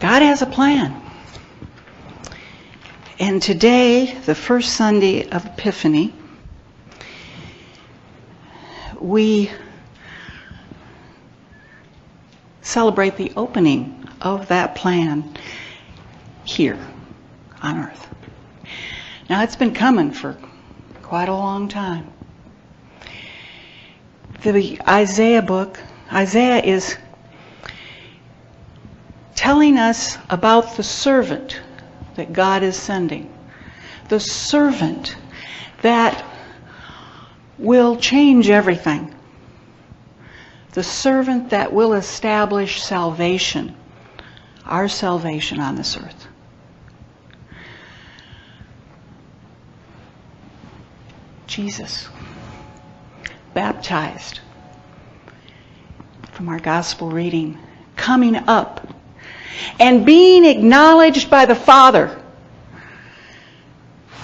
God has a plan. And today, the first Sunday of Epiphany, we celebrate the opening of that plan here on earth. Now, it's been coming for quite a long time. The Isaiah book, Isaiah is telling us about the servant that God is sending. The servant that will change everything. The servant that will establish salvation, our salvation on this earth. Jesus, baptized from our gospel reading, coming up and being acknowledged by the Father.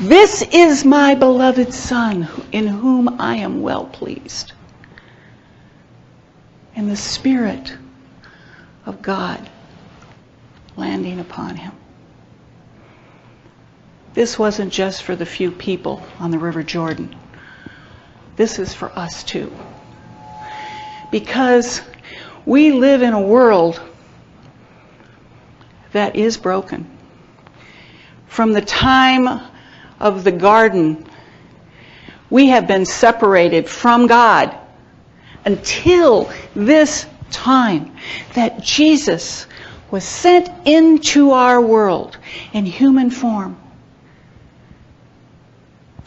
This is my beloved Son, in whom I am well pleased. And the Spirit of God landing upon him. This wasn't just for the few people on the River Jordan. This is for us too. Because we live in a world that is broken. From the time of the garden, we have been separated from God until this time that Jesus was sent into our world in human form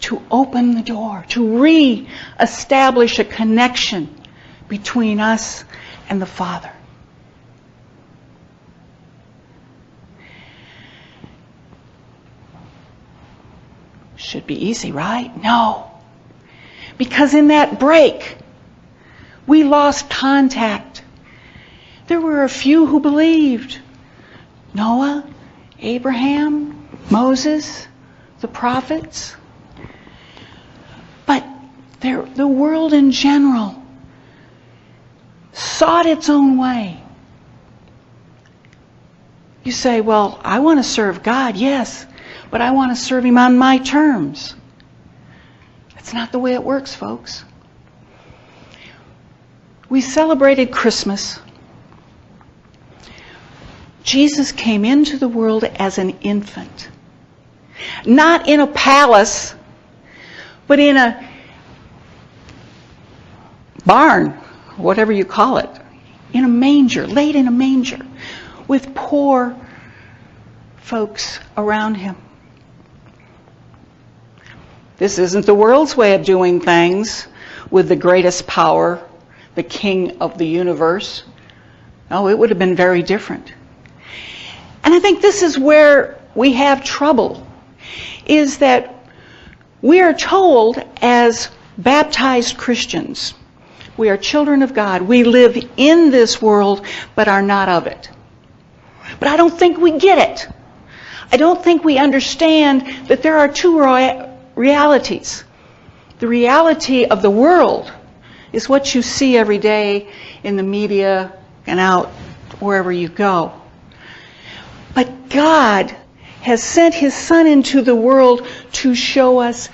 to open the door, to re-establish a connection between us and the Father. Should be easy, right? No. Because in that break, we lost contact. There were a few who believed. Noah, Abraham, Moses, the prophets. But the world in general sought its own way. You say, well, I want to serve God, yes, but I want to serve Him on my terms. That's not the way it works, folks. We celebrated Christmas. Jesus came into the world as an infant. Not in a palace, but in a barn, whatever you call it. In a manger, laid in a manger, with poor folks around Him. This isn't the world's way of doing things with the greatest power, the King of the universe. No, it would have been very different. And I think this is where we have trouble, is that we are told as baptized Christians, we are children of God. We live in this world, but are not of it. But I don't think we get it. I don't think we understand that there are two realities. The reality of the world is what you see every day in the media and out wherever you go. But God has sent His Son into the world to show us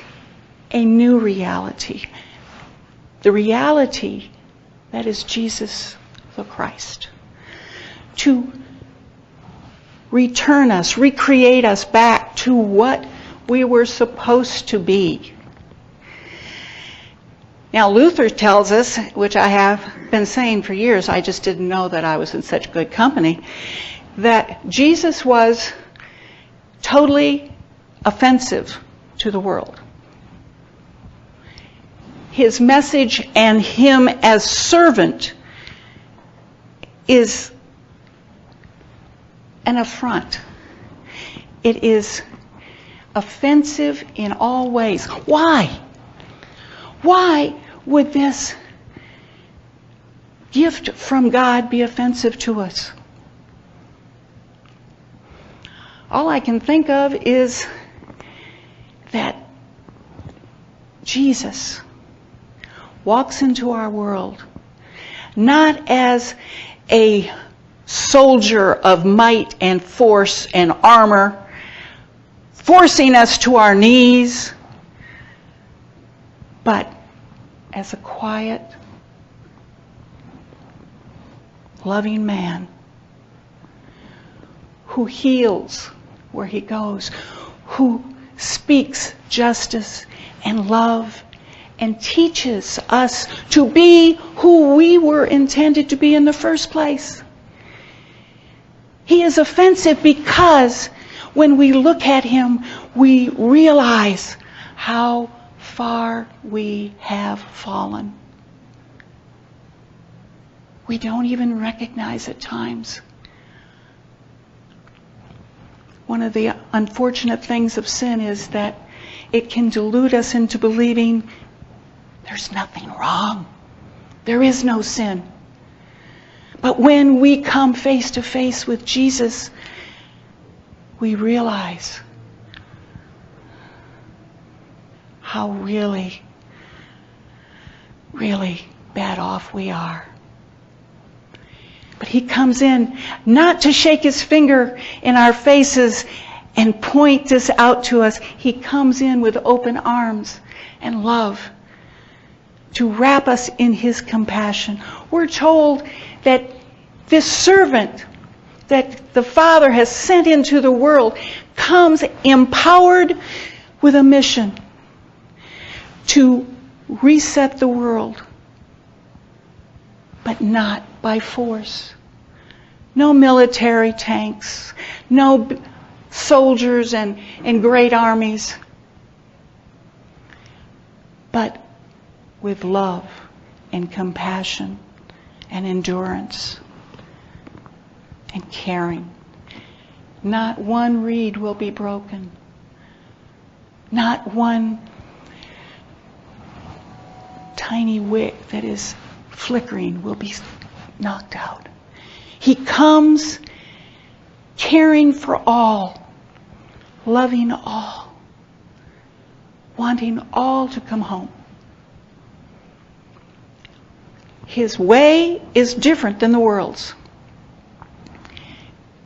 a new reality. The reality that is Jesus the Christ. To return us, recreate us back to what we were supposed to be. Now, Luther tells us, which I have been saying for years, I just didn't know that I was in such good company, that Jesus was totally offensive to the world. His message and Him as servant is an affront. It is offensive in all ways. Why? Why would this gift from God be offensive to us? All I can think of is that Jesus walks into our world not as a soldier of might and force and armor, forcing us to our knees, but as a quiet, loving man who heals where he goes, who speaks justice and love and teaches us to be who we were intended to be in the first place. He is offensive because when we look at him, we realize how far we have fallen. We don't even recognize at times. One of the unfortunate things of sin is that it can delude us into believing there's nothing wrong. There is no sin. But when we come face to face with Jesus, we realize how really, really bad off we are. But he comes in not to shake his finger in our faces and point this out to us. He comes in with open arms and love to wrap us in his compassion. We're told that this servant that the Father has sent into the world comes empowered with a mission to reset the world, but not by force. No military tanks, no soldiers and great armies, but with love and compassion and endurance and caring. Not one reed will be broken. Not one tiny wick that is flickering will be knocked out. He comes caring for all, loving all, wanting all to come home. His way is different than the world's.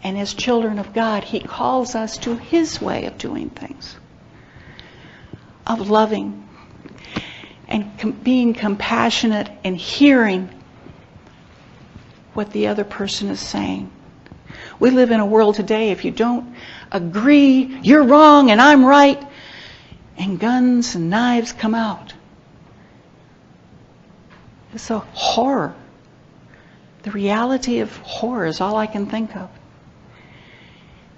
And as children of God, he calls us to his way of doing things, of loving and being compassionate and hearing what the other person is saying. We live in a world today, if you don't agree, you're wrong and I'm right, and guns and knives come out. It's a horror. The reality of horror is all I can think of.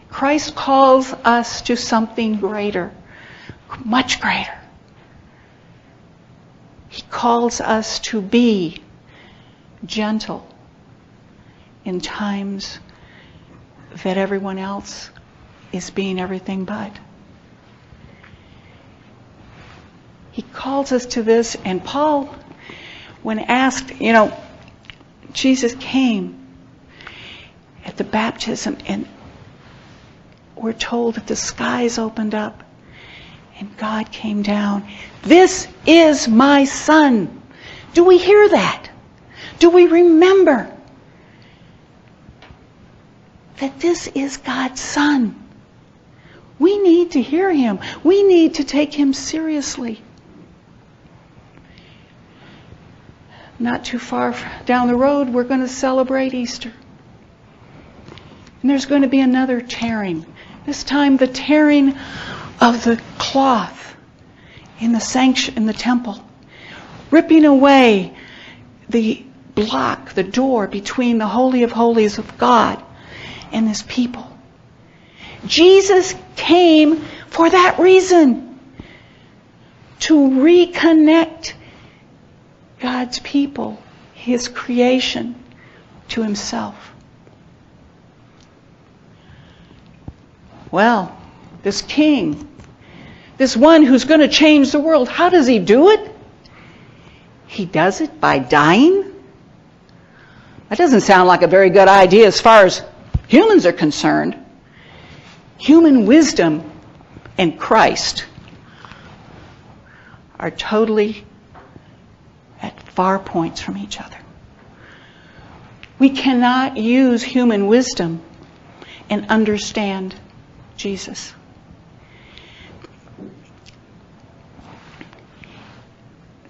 Christ calls us to something greater, much greater. He calls us to be gentle in times that everyone else is being everything but. He calls us to this, and Paul, when asked, Jesus came at the baptism, and we're told that the skies opened up and God came down. This is my son. Do we hear that? Do we remember that this is God's son? We need to hear him. We need to take him seriously. Not too far down the road, we're going to celebrate Easter. And there's going to be another tearing. This time the tearing of the cloth in the temple, ripping away the block, the door between the Holy of Holies of God and his people. Jesus came for that reason, to reconnect God's people, his creation, to himself. Well, this king, this one who's going to change the world, how does he do it? He does it by dying? That doesn't sound like a very good idea as far as humans are concerned. Human wisdom and Christ are totally at far points from each other. We cannot use human wisdom and understand Jesus.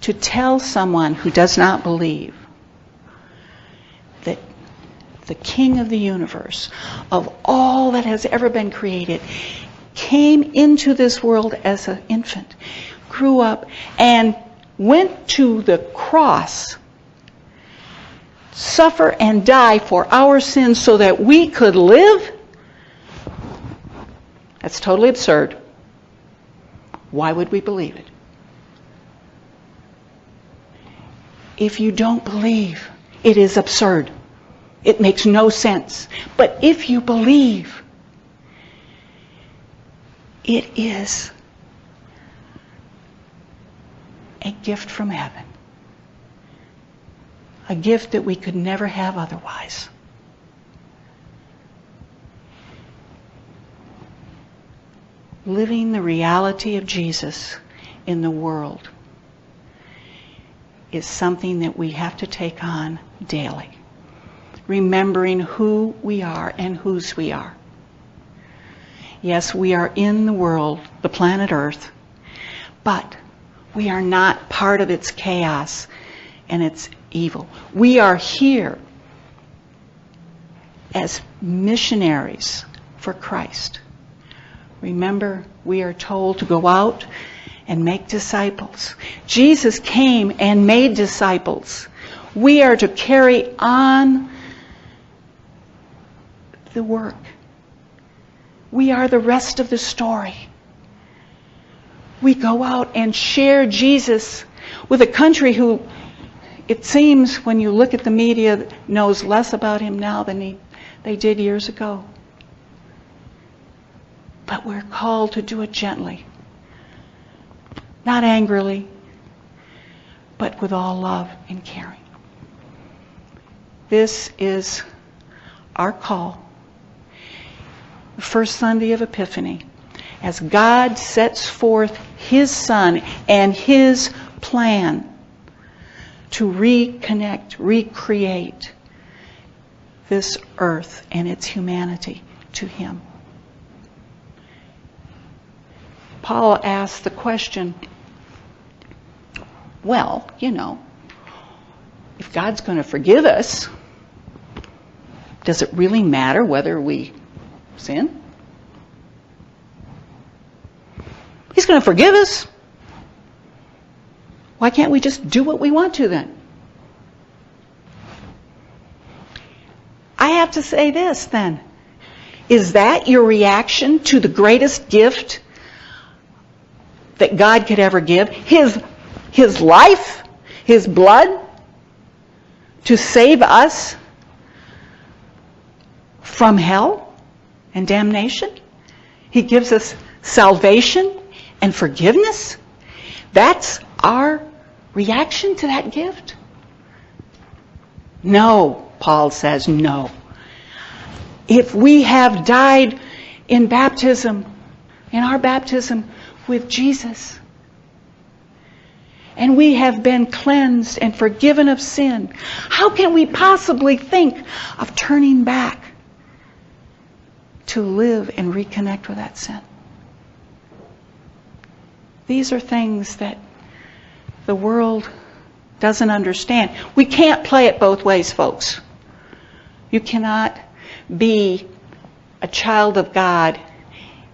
To tell someone who does not believe that the King of the universe, of all that has ever been created, came into this world as an infant, grew up, and went to the cross, suffer and die for our sins so that we could live? That's totally absurd. Why would we believe it? If you don't believe, it is absurd. It makes no sense. But if you believe, it is a gift from heaven. A gift that we could never have otherwise. Living the reality of Jesus in the world is something that we have to take on daily. Remembering who we are and whose we are. Yes, we are in the world, the planet Earth, but we are not part of its chaos and its evil. We are here as missionaries for Christ. Remember, we are told to go out and make disciples. Jesus came and made disciples. We are to carry on the work. We are the rest of the story. We go out and share Jesus with a country who, it seems when you look at the media, knows less about him now than they did years ago. But we're called to do it gently. Not angrily, but with all love and caring. This is our call. The first Sunday of Epiphany, as God sets forth His Son and His plan to reconnect, recreate this earth and its humanity to Him. Paul asked the question, well, if God's going to forgive us, does it really matter whether we sin? He's going to forgive us. Why can't we just do what we want to then? I have to say this then. Is that your reaction to the greatest gift that God could ever give? His life, His blood, to save us from hell and damnation? He gives us salvation and forgiveness? That's our reaction to that gift? No, Paul says, no. If we have died in baptism, in our baptism with Jesus, and we have been cleansed and forgiven of sin, how can we possibly think of turning back to live and reconnect with that sin? These are things that the world doesn't understand. We can't play it both ways, folks. You cannot be a child of God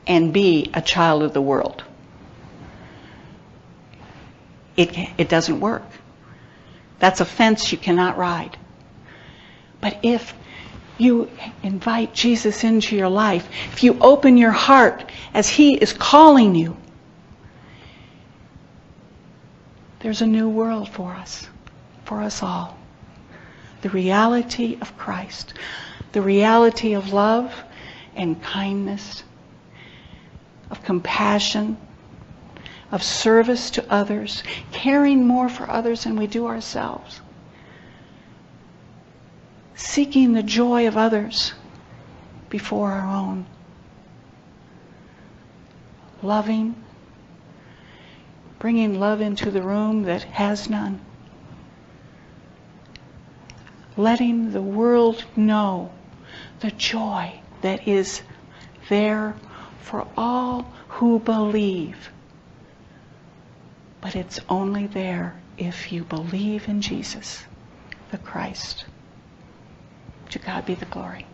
and be a child of the world. It doesn't work. That's a fence you cannot ride. But if you invite Jesus into your life, if you open your heart as He is calling you, there's a new world for us all. The reality of Christ, the reality of love and kindness, of compassion, of service to others, caring more for others than we do ourselves, seeking the joy of others before our own, loving, bringing love into the room that has none, letting the world know the joy that is there for all who believe. But it's only there if you believe in Jesus, the Christ. To God be the glory.